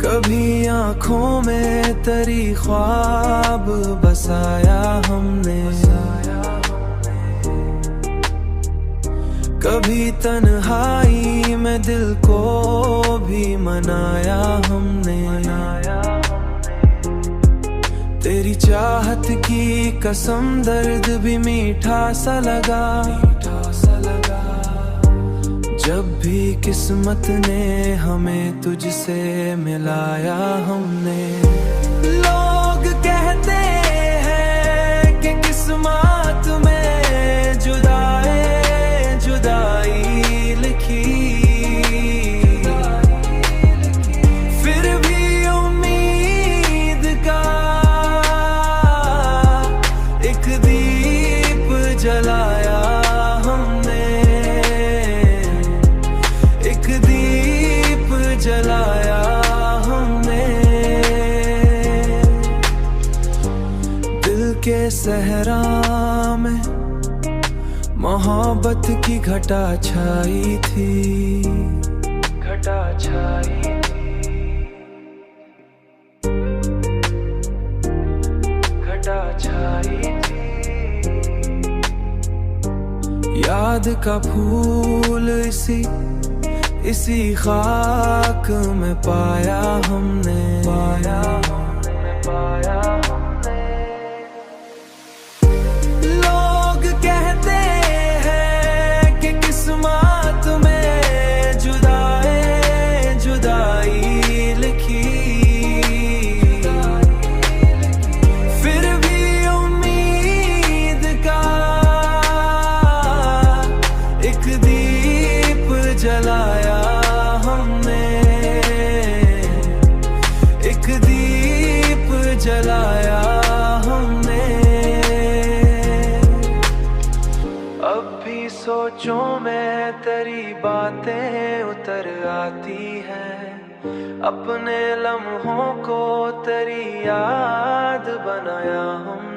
कभी आँखों में तेरी ख्वाब बसाया हमने, कभी तन्हाई में दिल को भी मनाया हमने। तेरी चाहत की कसम दर्द भी मीठा सा लगा, जब भी किस्मत ने हमें तुझसे मिलाया हमने। लोग कहते हैं कि किस्मत में जुदाई लिखी, फिर भी उम्मीद का एक दीप जलाया हमने, एक दीप जलाया हमने। दिल के सहरा में मोहब्बत की घटा छाई थी, घटा छाई थी, घटा छाई थी। याद का फूल इसी खाक में पाया हमने, पाया हमने, पाया हमने। लोग कहते हैं कि किस्मत में जुदाई लिखी, फिर भी उम्मीद का एक दीप जलाया हमने, एक दीप जलाया हमने। अब भी सोचों में तेरी बातें उतर आती हैं, अपने लम्हों को तेरी याद बनाया हम।